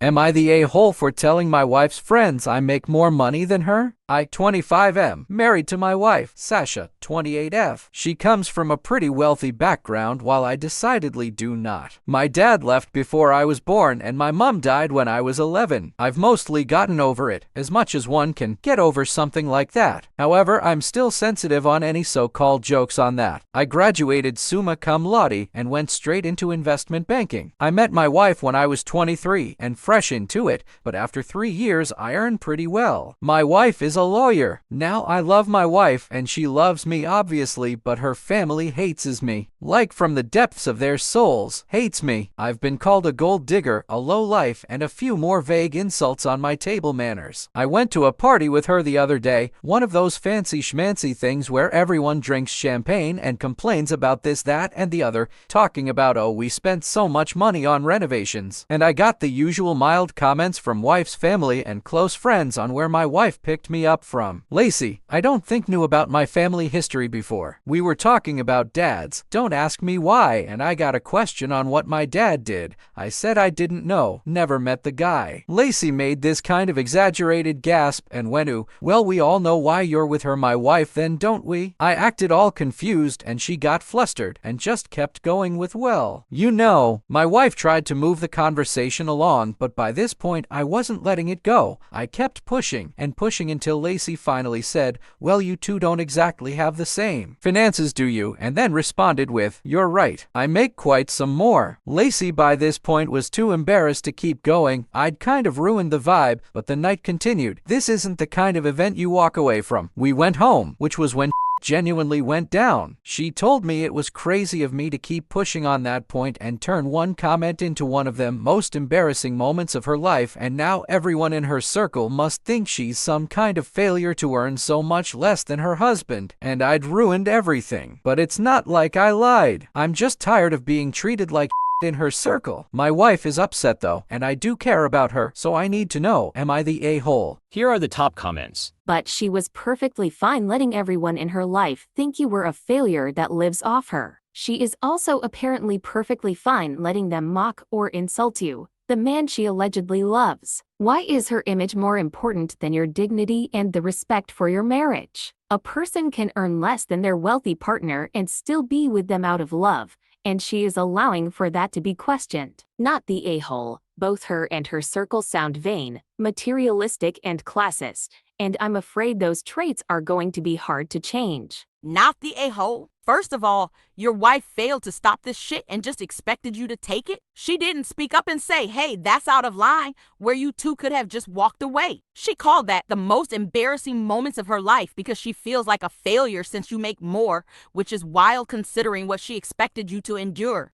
Am I the a-hole for telling my wife's friends I make more money than her? I, 25M, married to my wife, Sasha, 28F. She comes from a pretty wealthy background while I decidedly do not. My dad left before I was born and my mom died when I was 11. I've mostly gotten over it, as much as one can get over something like that. However, I'm still sensitive on any so-called jokes on that. I graduated summa cum laude and went straight into investment banking. I met my wife when I was 23 and fresh into it, but after 3 years I earned pretty well. My wife is a lawyer. Now I love my wife and she loves me obviously, but her family hates me. Like from the depths of their souls, hates me. I've been called a gold digger, a lowlife, and a few more vague insults on my table manners. I went to a party with her the other day, one of those fancy schmancy things where everyone drinks champagne and complains about this, that, and the other, talking about, oh, we spent so much money on renovations. And I got the usual mild comments from wife's family and close friends on where my wife picked me up from. Lacey, I don't think knew about my family history before. We were talking about dads. Don't ask me why, and I got a question on what my dad did. I said I didn't know, never met the guy. Lacey made this kind of exaggerated gasp and went, ooh, well, we all know why you're with her, my wife, then, don't we? I acted all confused and she got flustered and just kept going with, well, you know. My wife tried to move the conversation along, but by this point I wasn't letting it go. I kept pushing and pushing until Lacey finally said, well, you two don't exactly have the same finances, do you? And then responded with, you're right, I make quite some more. Lacey by this point was too embarrassed to keep going. I'd kind of ruined the vibe, but the night continued. This isn't the kind of event you walk away from. We went home, which was when genuinely went down. She told me it was crazy of me to keep pushing on that point and turn one comment into one of the most embarrassing moments of her life, and now everyone in her circle must think she's some kind of failure to earn so much less than her husband, and I'd ruined everything. But it's not like I lied. I'm just tired of being treated like in her circle. My wife is upset though, and I do care about her, so I need to know, am I the a-hole? Here are the top comments. But she was perfectly fine letting everyone in her life think you were a failure that lives off her. She is also apparently perfectly fine letting them mock or insult you, the man she allegedly loves. Why is her image more important than your dignity and the respect for your marriage? A person can earn less than their wealthy partner and still be with them out of love, and she is allowing for that to be questioned. Not the a-hole. Both her and her circle sound vain, materialistic, and classist, and I'm afraid those traits are going to be hard to change. Not the a-hole. First of all, your wife failed to stop this shit and just expected you to take it. She didn't speak up and say, hey, that's out of line, where you two could have just walked away. She called that the most embarrassing moments of her life because she feels like a failure since you make more, which is wild considering what she expected you to endure.